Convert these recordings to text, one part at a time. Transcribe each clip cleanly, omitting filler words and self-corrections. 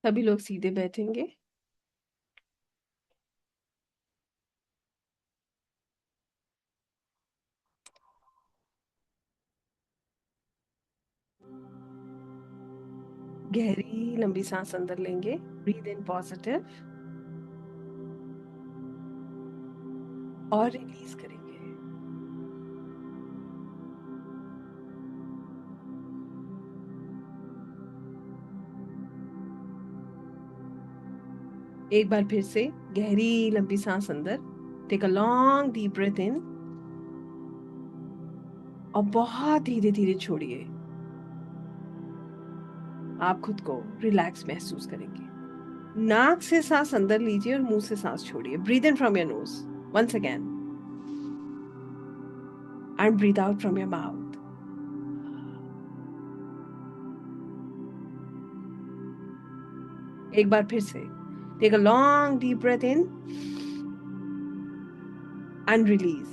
सभी लोग सीधे बैठेंगे। गहरी लंबी सांस अंदर लेंगे। ब्रीद इन पॉजिटिव और रिलीज करेंगे। एक बार फिर से गहरी लंबी सांस अंदर। Take a long deep breath in और बहुत धीरे धीरे छोड़िए। आप खुद को रिलैक्स महसूस करेंगे। नाक से सांस अंदर लीजिए और मुंह से सांस छोड़िए। Breathe in from your nose once again and breathe out from your mouth. एक बार फिर से take a long deep breath in and release.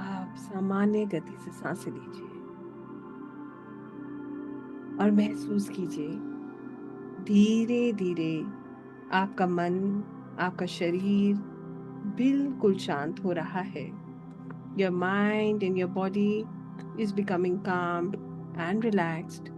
आप सामान्य गति से सांसें लीजिए और महसूस कीजिए धीरे धीरे आपका मन, आपका शरीर बिल्कुल शांत हो रहा है। Your mind and your body is becoming काम एंड रिलैक्स्ड।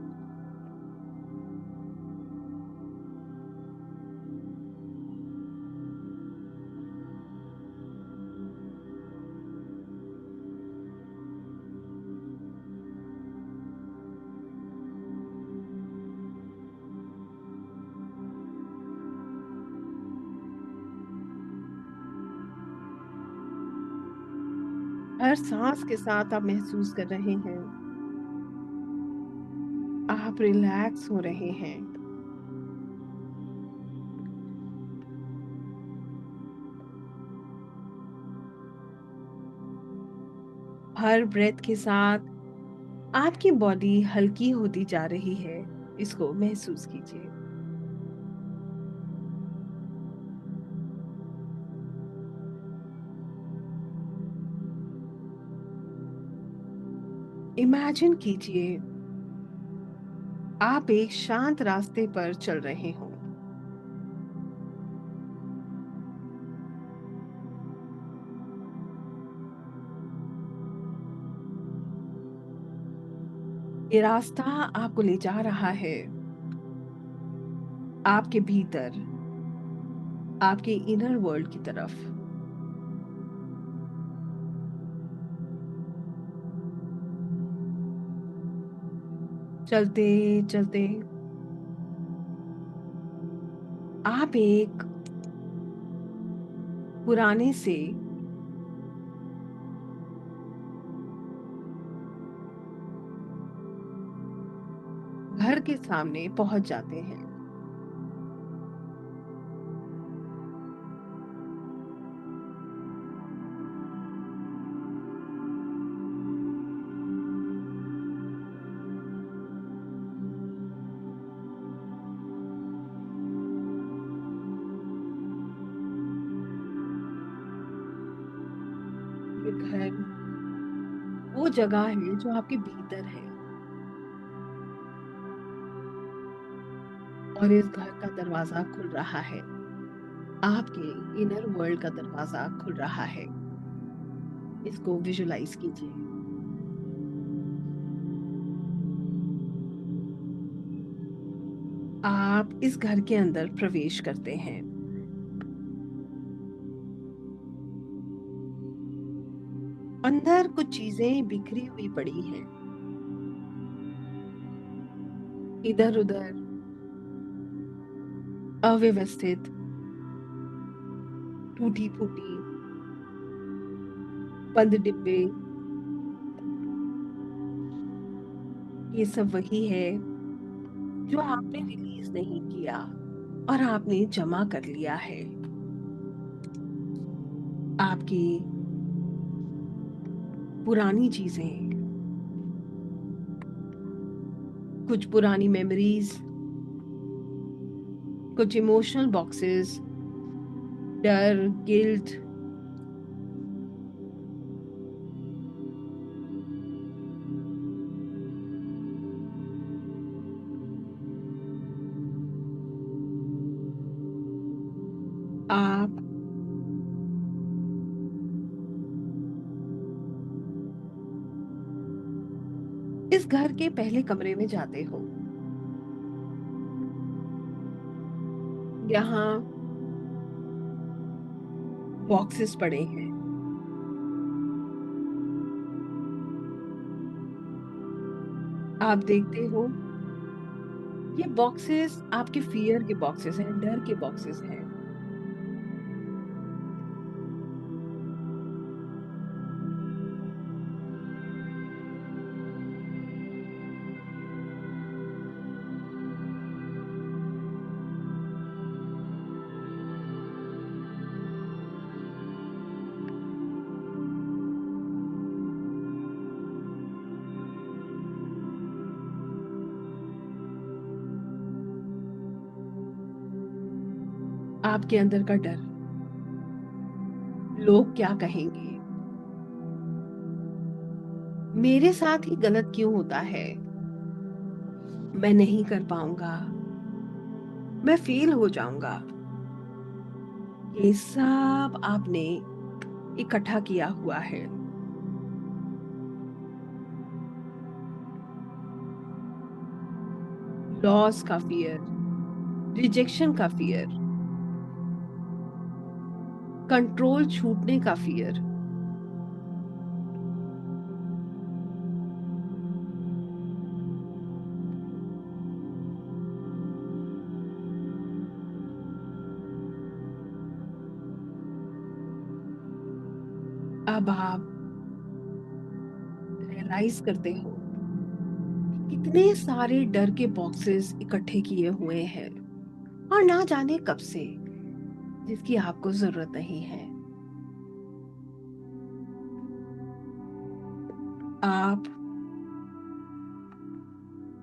हर सांस के साथ आप महसूस कर रहे हैं आप रिलैक्स हो रहे हैं। हर ब्रेथ के साथ आपकी बॉडी हल्की होती जा रही है। इसको महसूस कीजिए। इमेजिन कीजिए आप एक शांत रास्ते पर चल रहे हो। ये रास्ता आपको ले जा रहा है आपके भीतर, आपके इनर वर्ल्ड की तरफ। चलते चलते आप एक पुराने से घर के सामने पहुंच जाते हैं। ये घर वो जगह है जो आपके भीतर है और इस घर का दरवाजा खुल रहा है। आपके इनर वर्ल्ड का दरवाजा खुल रहा है। इसको विजुलाइज कीजिए। आप इस घर के अंदर प्रवेश करते हैं। अंदर कुछ चीजें बिखरी हुई पड़ी हैं। इधर उधर अव्यवस्थित, टूटी फूटी, बंद डिब्बे। ये सब वही है जो आपने रिलीज नहीं किया और आपने जमा कर लिया है। आपकी पुरानी चीजें, कुछ पुरानी मेमोरीज, कुछ इमोशनल बॉक्सेस, डर, गिल्ट, आप इस घर के पहले कमरे में जाते हो। यहाँ बॉक्सेस पड़े हैं। आप देखते हो ये बॉक्सेस आपके फियर के बॉक्सेस हैं, डर के बॉक्सेस हैं। आपके अंदर का डर, लोग क्या कहेंगे, मेरे साथ ही गलत क्यों होता है, मैं नहीं कर पाऊंगा, मैं फेल हो जाऊंगा, ये सब आपने इकट्ठा किया हुआ है। लॉस का फियर, रिजेक्शन का फियर, कंट्रोल छूटने का फियर। अब आप रियलाइज करते हो कितने सारे डर के बॉक्सेस इकट्ठे किए हुए हैं और ना जाने कब से, जिसकी आपको जरूरत नहीं है। आप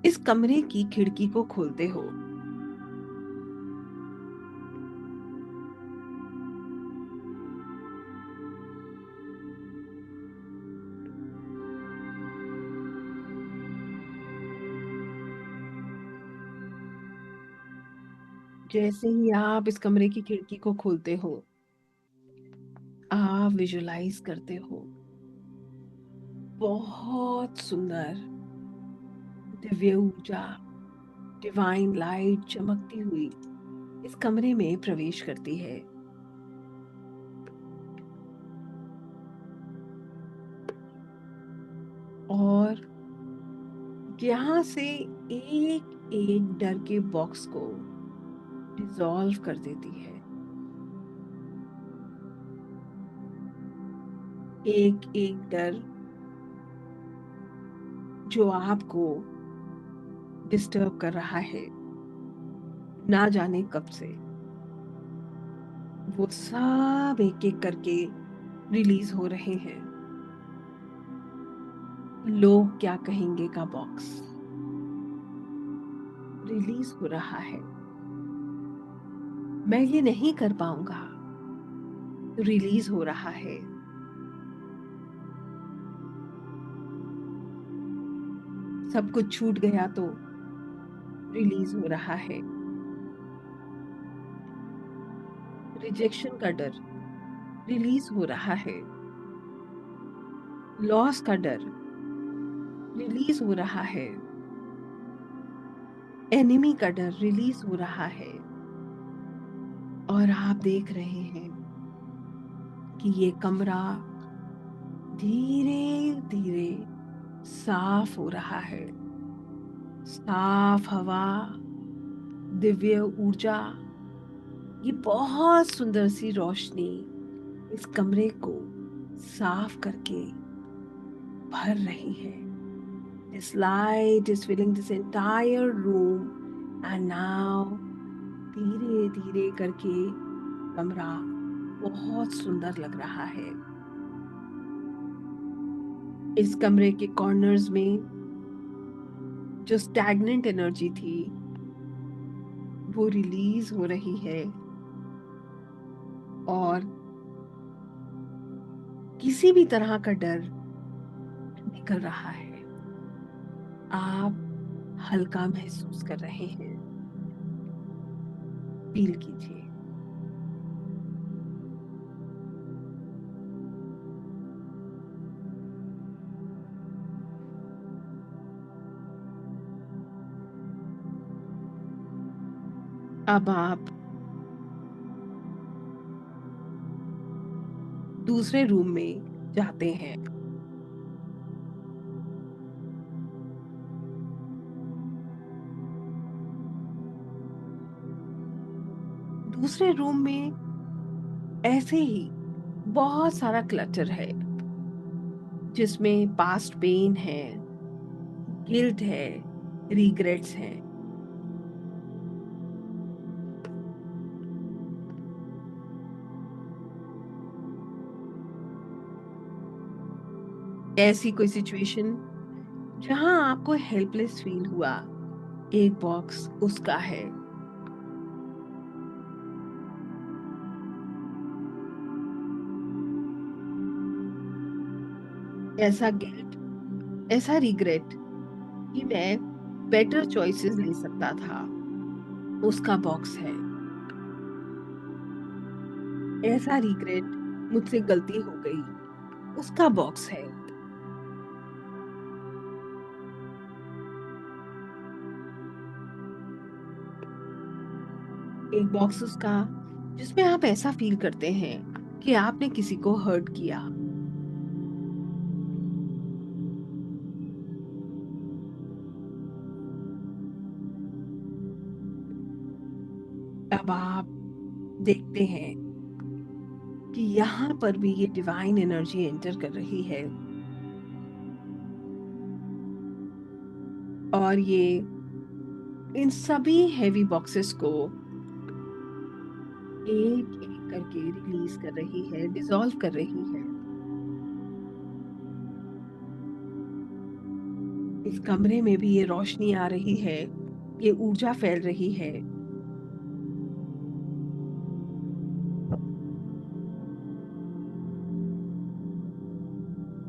इस कमरे की खिड़की को खोलते हो। जैसे ही आप इस कमरे की खिड़की को खोलते हो, आप विजुलाइज करते हो बहुत सुंदर दिव्य ऊर्जा, डिवाइन लाइट चमकती हुई इस कमरे में प्रवेश करती है। और यहाँ से एक एक डर के बॉक्स को डिसॉल्व कर देती है। एक एक डर जो आपको डिस्टर्ब कर रहा है ना जाने कब से, वो सब एक एक करके रिलीज हो रहे हैं। लोग क्या कहेंगे का बॉक्स रिलीज हो रहा है। मैं ये नहीं कर पाऊंगा रिलीज हो रहा है। सब कुछ छूट गया तो रिलीज हो रहा है। रिजेक्शन का डर रिलीज हो रहा है। लॉस का डर रिलीज हो रहा है। एनिमी का डर रिलीज हो रहा है। और आप देख रहे हैं कि ये कमरा धीरे धीरे साफ हो रहा है। साफ हवा, दिव्य ऊर्जा, ये बहुत सुंदर सी रोशनी इस कमरे को साफ करके भर रही है। This light is filling this entire room and now धीरे धीरे करके कमरा बहुत सुंदर लग रहा है। इस कमरे के कॉर्नर्स में जो स्टैग्नेंट एनर्जी थी वो रिलीज हो रही है और किसी भी तरह का डर निकल रहा है। आप हल्का महसूस कर रहे हैं। फील कीजिए। अब आप दूसरे रूम में जाते हैं। दूसरे रूम में ऐसे ही बहुत सारा क्लटर है, जिसमें पास्ट पेन है, गिल्ट है, रिग्रेट्स हैं। ऐसी कोई सिचुएशन जहां आपको हेल्पलेस फील हुआ, एक बॉक्स उसका है। ऐसा गिल्ट, ऐसा रिग्रेट कि मैं बेटर चॉइसेस ले सकता था, उसका बॉक्स है। ऐसा रिग्रेट, मुझसे गलती हो गई, उसका बॉक्स है। एक बॉक्स उसका जिसमें आप ऐसा फील करते हैं कि आपने किसी को हर्ट किया। अब आप देखते हैं कि यहाँ पर भी ये डिवाइन एनर्जी एंटर कर रही है, और ये इन सभी हेवी बॉक्सेस को एक एक करके रिलीज कर रही है, डिसॉल्व कर रही है। इस कमरे में भी ये रोशनी आ रही है, ये ऊर्जा फैल रही है।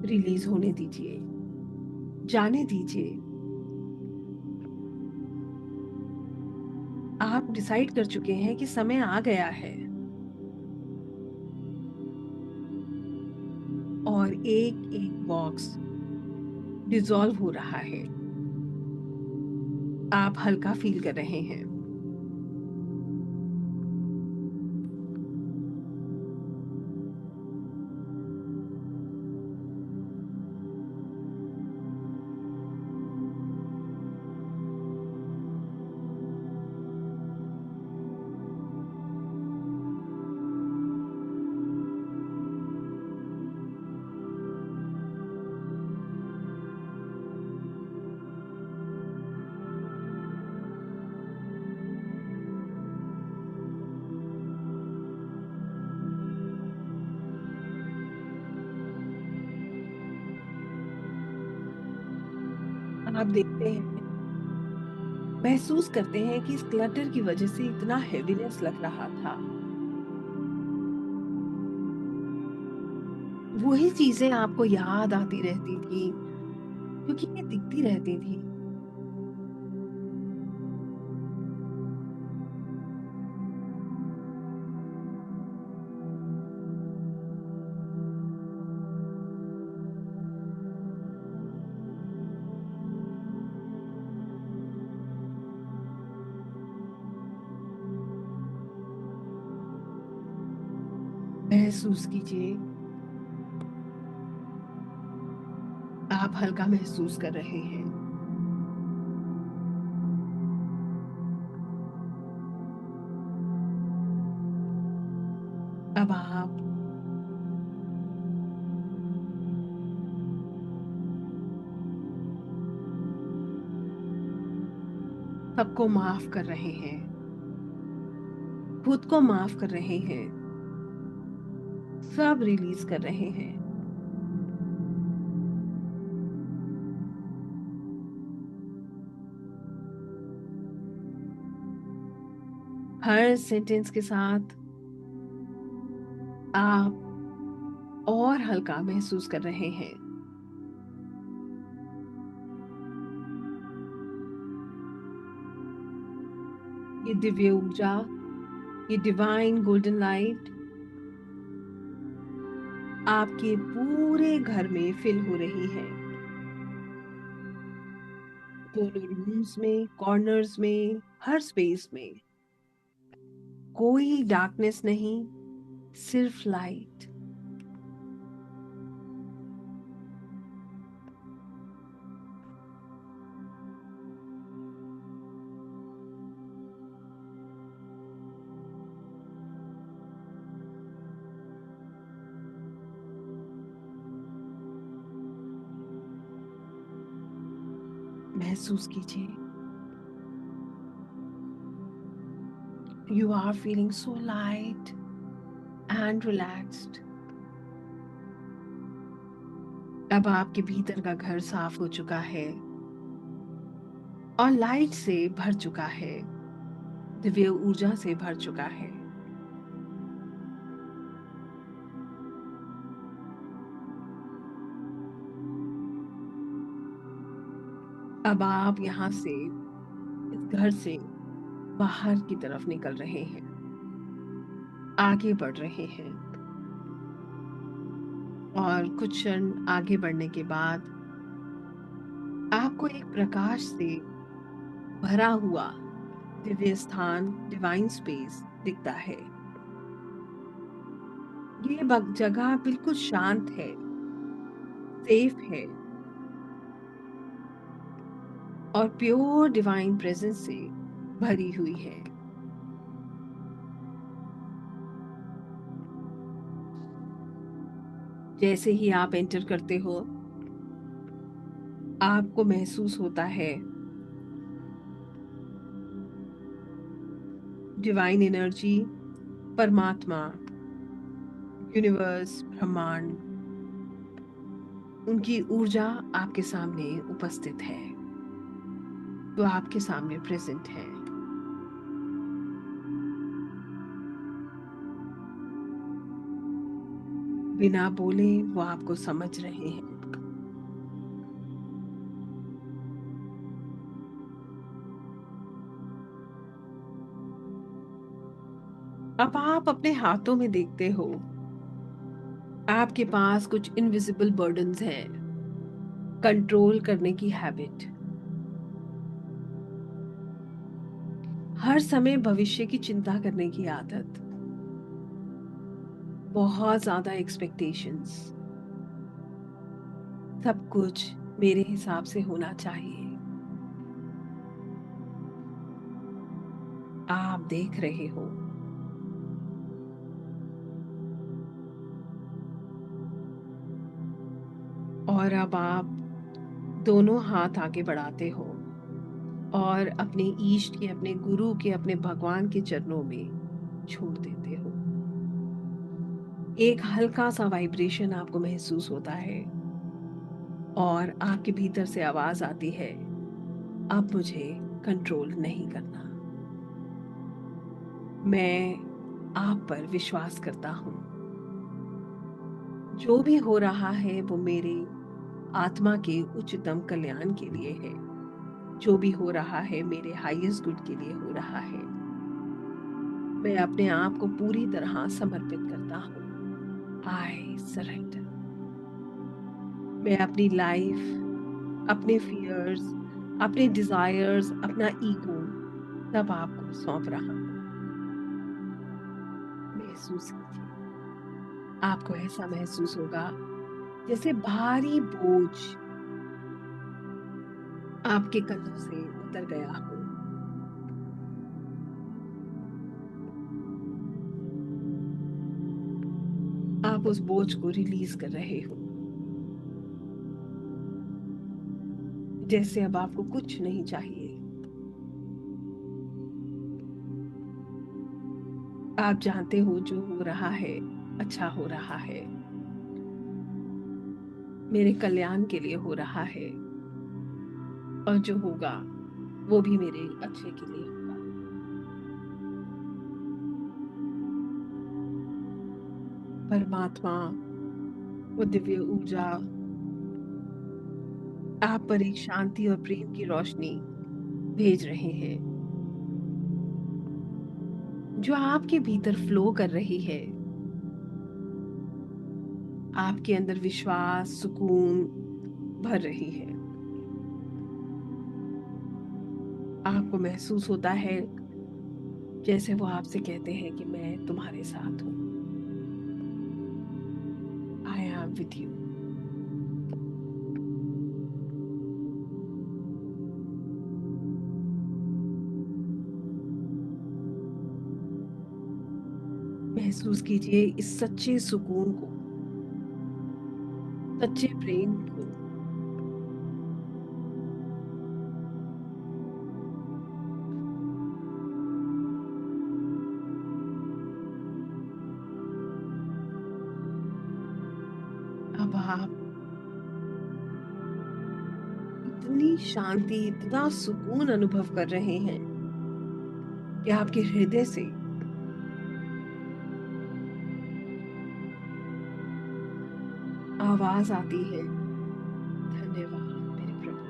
रिलीज होने दीजिए, जाने दीजिए। आप डिसाइड कर चुके हैं कि समय आ गया है, और एक एक बॉक्स डिसॉल्व हो रहा है। आप हल्का फील कर रहे हैं। आप देखते हैं, महसूस करते हैं कि इस क्लटर की वजह से इतना हेवीनेस लग रहा था। वही चीजें आपको याद आती रहती थी, क्योंकि ये दिखती रहती थी। महसूस कीजिए, आप हल्का महसूस कर रहे हैं। अब आप सबको माफ कर रहे हैं, खुद को माफ कर रहे हैं, सब रिलीज कर रहे हैं। हर सेंटेंस के साथ आप और हल्का महसूस कर रहे हैं। ये दिव्य ऊर्जा, ये डिवाइन गोल्डन लाइट आपके पूरे घर में फिल हो रही है। दोनों रूम्स में, कॉर्नर्स में, हर स्पेस में। कोई डार्कनेस नहीं, सिर्फ लाइट। महसूस कीजिए, you are feeling so light and relaxed. अब आपके भीतर का घर साफ हो चुका है और लाइट से भर चुका है, दिव्य ऊर्जा से भर चुका है। अब आप यहाँ से, इस घर से बाहर की तरफ निकल रहे हैं, आगे बढ़ रहे हैं, और कुछ क्षण आगे बढ़ने के बाद आपको एक प्रकाश से भरा हुआ दिव्य स्थान, डिवाइन स्पेस दिखता है। ये जगह बिल्कुल शांत है, सेफ है और प्योर डिवाइन प्रेजेंस से भरी हुई है। जैसे ही आप एंटर करते हो, आपको महसूस होता है डिवाइन एनर्जी, परमात्मा, यूनिवर्स, ब्रह्मांड, उनकी ऊर्जा आपके सामने उपस्थित है, वो आपके सामने प्रेजेंट है। बिना बोले वो आपको समझ रहे हैं। अब आप अपने हाथों में देखते हो, आपके पास कुछ इनविजिबल बर्डन्स हैं। कंट्रोल करने की हैबिट, हर समय भविष्य की चिंता करने की आदत, बहुत ज्यादा एक्सपेक्टेशंस, सब कुछ मेरे हिसाब से होना चाहिए। आप देख रहे हो, और अब आप दोनों हाथ आगे बढ़ाते हो और अपने ईष्ट के, अपने गुरु के, अपने भगवान के चरणों में छोड़ देते हो। एक हल्का सा वाइब्रेशन आपको महसूस होता है और आपके भीतर से आवाज आती है, अब मुझे कंट्रोल नहीं करना, मैं आप पर विश्वास करता हूं। जो भी हो रहा है वो मेरे आत्मा के उच्चतम कल्याण के लिए है। जो भी हो रहा है मेरे हाईएस्ट गुड के लिए हो रहा है। मैं अपने आप को पूरी तरह समर्पित करता हूँ। I surrender. मैं अपनी लाइफ, अपने फियर्स, अपने डिजायर्स, अपना ईगो सब आपको सौंप रहा हूँ। महसूस कीजिए, आपको ऐसा महसूस होगा जैसे भारी बोझ आपके कंधों से उतर गया हो। आप उस बोझ को रिलीज कर रहे हो, जैसे अब आपको कुछ नहीं चाहिए। आप जानते हो जो हो रहा है अच्छा हो रहा है, मेरे कल्याण के लिए हो रहा है, और जो होगा वो भी मेरे अच्छे के लिए होगा। परमात्मा, वो दिव्य ऊर्जा आप पर एक शांति और प्रेम की रोशनी भेज रहे हैं, जो आपके भीतर फ्लो कर रही है। आपके अंदर विश्वास, सुकून भर रही है। आपको महसूस होता है जैसे वो आपसे कहते हैं कि मैं तुम्हारे साथ हूँ। I am with you. महसूस कीजिए इस सच्चे सुकून को, सच्चे प्रेम को। अब आप इतनी शांति, इतना सुकून अनुभव कर रहे हैं कि आपके हृदय से आवाज आती है, धन्यवाद मेरे प्रभु,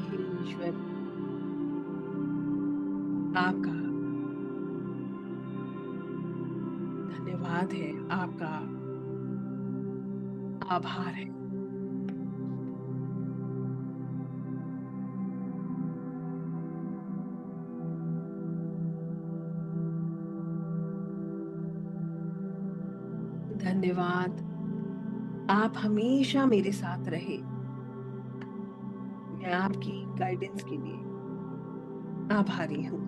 हे ईश्वर, आपका धन्यवाद है, आपका आभार है। धन्यवाद, आप हमेशा मेरे साथ रहे। मैं आपकी गाइडेंस के लिए आभारी हूँ।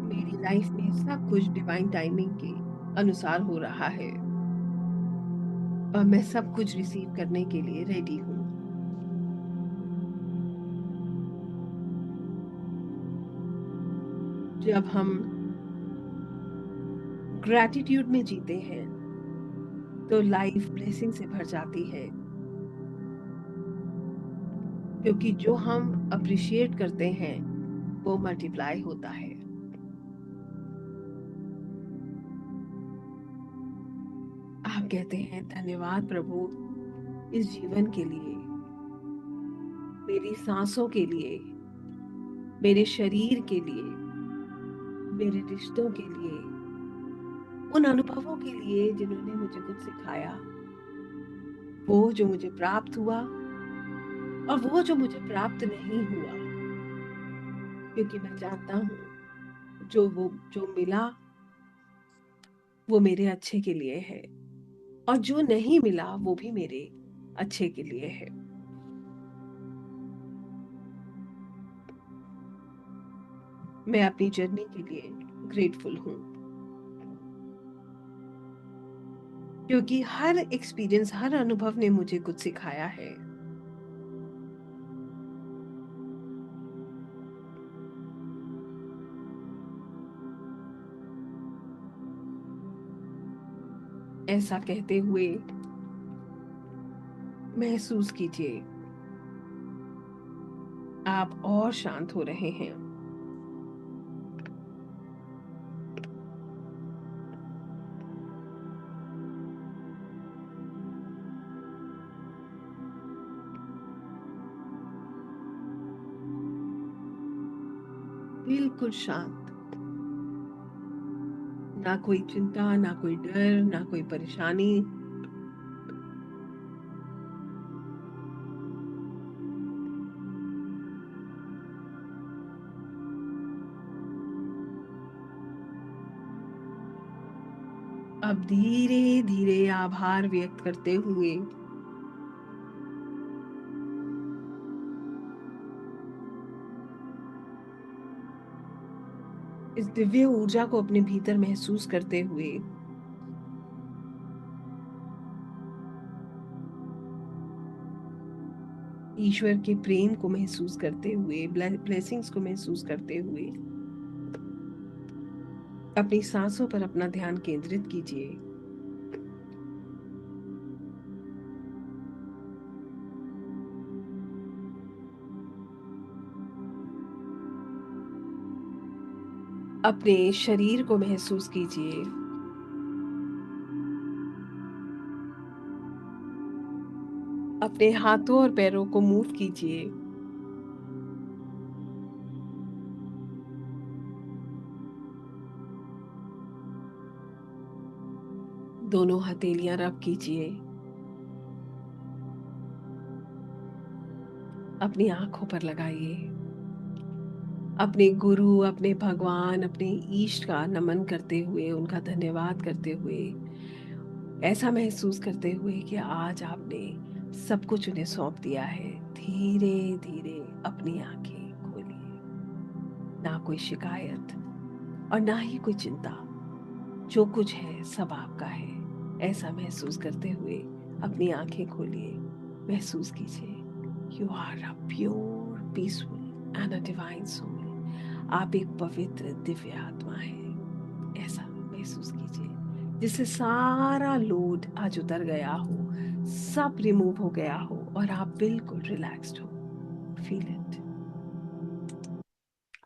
मेरी लाइफ में सब कुछ डिवाइन टाइमिंग के अनुसार हो रहा है और मैं सब कुछ रिसीव करने के लिए रेडी हूँ। जब हम ग्रैटिट्यूड में जीते हैं तो लाइफ ब्लेसिंग से भर जाती है, क्योंकि जो हम अप्रिशिएट करते हैं वो मल्टीप्लाई होता है। आप कहते हैं धन्यवाद प्रभु इस जीवन के लिए, मेरी सांसों के लिए, मेरे शरीर के लिए, मेरे रिश्तों के लिए, उन अनुभवों के लिए जिन्होंने मुझे कुछ सिखाया, वो जो मुझे प्राप्त हुआ और वो जो मुझे प्राप्त नहीं हुआ, क्योंकि मैं जानता हूँ जो मिला वो मेरे अच्छे के लिए है और जो नहीं मिला वो भी मेरे अच्छे के लिए है। मैं अपनी जर्नी के लिए ग्रेटफुल हूँ, क्योंकि हर एक्सपीरियंस, हर अनुभव ने मुझे कुछ सिखाया है। ऐसा कहते हुए महसूस कीजिए आप और शांत हो रहे हैं। बिल्कुल शांत, ना कोई चिंता, ना कोई डर, ना कोई परेशानी। अब धीरे धीरे आभार व्यक्त करते हुए इस दिव्य ऊर्जा को अपने भीतर महसूस करते हुए ईश्वर के प्रेम को महसूस करते हुए, ब्लेसिंग्स को महसूस करते हुए अपनी सांसों पर अपना ध्यान केंद्रित कीजिए। अपने शरीर को महसूस कीजिए। अपने हाथों और पैरों को मूव कीजिए। दोनों हथेलियां रब कीजिए। अपनी आँखों पर लगाइए। अपने गुरु, अपने भगवान, अपने ईष्ट का नमन करते हुए, उनका धन्यवाद करते हुए, ऐसा महसूस करते हुए कि आज आपने सब कुछ उन्हें सौंप दिया है। धीरे-धीरे अपनी आँखें खोलिए। ना कोई शिकायत और ना ही कोई चिंता। जो कुछ है सब आपका है। ऐसा महसूस करते हुए अपनी आँखें खोलिए। महसूस कीजिए you are a pure, peaceful and a divine soul. आप एक पवित्र दिव्य आत्मा है। ऐसा महसूस कीजिए जिससे सारा लोड आज उतर गया हो, सब रिमूव हो गया हो और आप बिल्कुल रिलैक्स्ड हो। Feel it.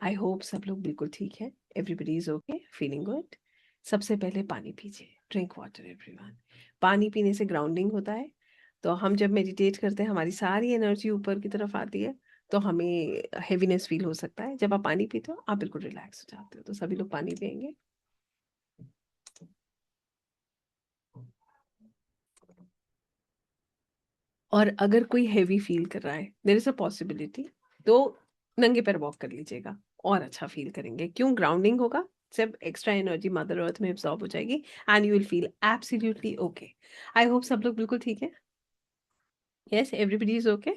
आई होप सब लोग बिल्कुल ठीक है। Everybody is okay, feeling good. सबसे पहले पानी पीजिए। Drink water everyone. पानी पीने से ग्राउंडिंग होता है। तो हम जब मेडिटेट करते हैं हमारी सारी एनर्जी ऊपर की तरफ आती है। तो हमें हेवीनेस फील हो सकता है। जब आप पानी पीते हो आप बिल्कुल रिलैक्स हो जाते हो। तो सभी लोग पानी पियेंगे। और अगर कोई हैवी फील कर रहा है, देयर इज अ पॉसिबिलिटी, तो नंगे पैर वॉक कर लीजिएगा। और अच्छा फील करेंगे। क्यों? ग्राउंडिंग होगा। सब एक्स्ट्रा एनर्जी मदर अर्थ में एब्जॉर्ब हो जाएगी and you will feel absolutely okay. I hope सब लोग बिल्कुल ठीक है। Yes, everybody is okay.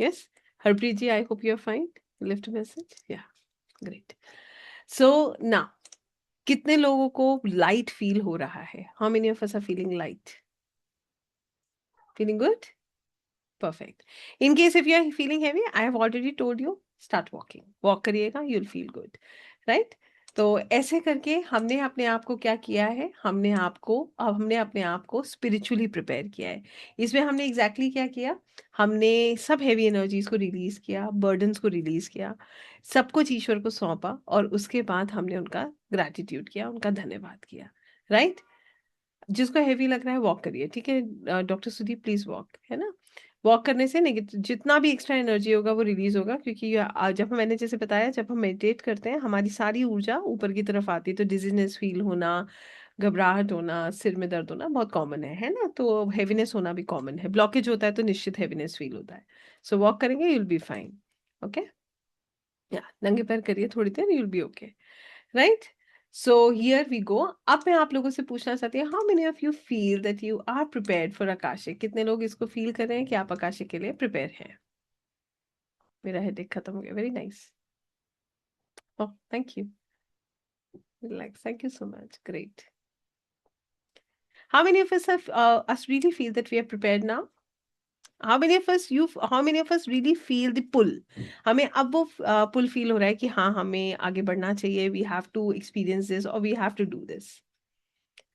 Yes, Harpreet ji, I hope you are fine. Lift message, yeah great. So now, कितने लोगों को लाइट फील हो रहा है? How many of us are feeling light? Feeling good? Perfect. In case if you are feeling heavy, I have already told you, start walking. Walk करिएगा, you'll feel good. Right? तो ऐसे करके हमने अपने आप को क्या किया है? हमने अपने आप को स्पिरिचुअली प्रिपेयर किया है। इसमें हमने एग्जैक्टली क्या किया? हमने सब हैवी एनर्जीज को रिलीज किया, बर्डन्स को रिलीज किया, सब कुछ ईश्वर को सौंपा और उसके बाद हमने उनका ग्रैटिट्यूड किया, उनका धन्यवाद किया। राइट? जिसको हेवी लग रहा है वॉक करिए, ठीक है? डॉक्टर सुदीप प्लीज वॉक, है ना? वॉक करने से नेगेटिव जितना भी एक्स्ट्रा एनर्जी होगा वो रिलीज होगा, क्योंकि जब मैंने जैसे बताया, जब हम मेडिटेट करते हैं हमारी सारी ऊर्जा ऊपर की तरफ आती है। तो डिजीनेस फील होना, घबराहट होना, सिर में दर्द होना बहुत कॉमन है ना? तो हेवीनेस होना भी कॉमन है। ब्लॉकेज होता है तो निश्चित हेवीनेस फील होता है। सो वॉक करेंगे, you will be fine. Okay, या नंगे पैर करिए थोड़ी देर, you will be okay. Right? So here we go. अब मैं आप लोगों से पूछना चाहती हूँ, how many of you feel that you are prepared for आकाशिक? कितने लोग इसको फील कर रहे हैं कि आप आकाशिक के लिए प्रिपेयर हैं? मेरा हेडेक खत्म हो गया। Very nice. Oh, thank you. Relax, thank you so much, great. How many of us really feel that we are prepared now? How many of us really feel the pull? हमें अब वो पुल feel हो रहा है कि हाँ, हमें आगे बढ़ना चाहिए, we have to experience this और we have to do this.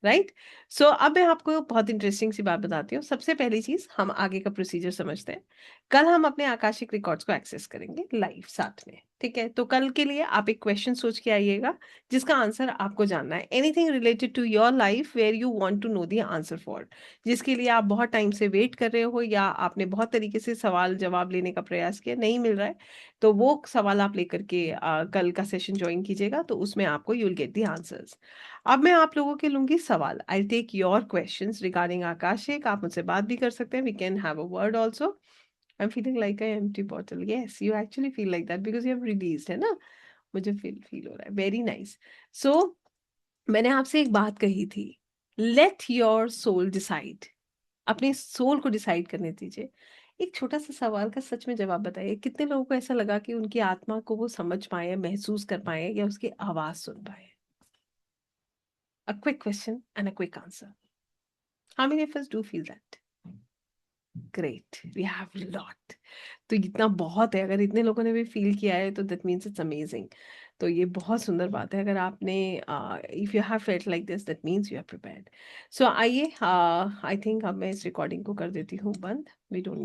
Right? So अब मैं आपको बहुत इंटरेस्टिंग सी बात बताती हूँ। सबसे पहली चीज, हम आगे का प्रोसीजर समझते हैं। कल हम अपने आकाशिक रिकॉर्ड्स को एक्सेस करेंगे लाइव साथ में, ठीक है? तो कल के लिए आप एक क्वेश्चन सोच के आइएगा जिसका आंसर आपको जानना है। Anything related to your life where you want to know the answer for, जिसके लिए आप बहुत टाइम से वेट कर रहे हो या आपने बहुत तरीके से सवाल जवाब लेने का प्रयास किया, नहीं मिल रहा है। तो वो सवाल आप लेकर के कल का सेशन ज्वाइन कीजिएगा, तो उसमें आपको you will get the answers. अब मैं आप लोगों के लूंगी सवाल। I take your questions regarding Akashic. आप मुझसे बात भी कर सकते हैं, we can have a word also. I am feeling like a empty bottle. Yes, you actually feel like that because you have released, है ना? मुझे फील हो रहा है। Very nice. सो मैंने आपसे एक बात कही थी, लेट योर सोल डिसाइड। अपने सोल को डिसाइड करने दीजिए। एक छोटा सा सवाल का सच में जवाब बताइए, कितने लोगों को ऐसा लगा कि उनकी आत्मा को वो समझ पाए, महसूस कर पाए या उसकी आवाज सुन पाए? A quick question and a quick answer. How many of us do feel that? Great. We have a lot. तो इतना बहुत है। अगर इतने लोगों ने भी फील किया है तो दैट मीन्स इट्स अमेजिंग। तो ये बहुत सुंदर बात है। अगर आपने if you have felt like this that means you are prepared. So आइए, आई थिंक अब मैं इस रिकॉर्डिंग को कर देती हूँ बंद। We don't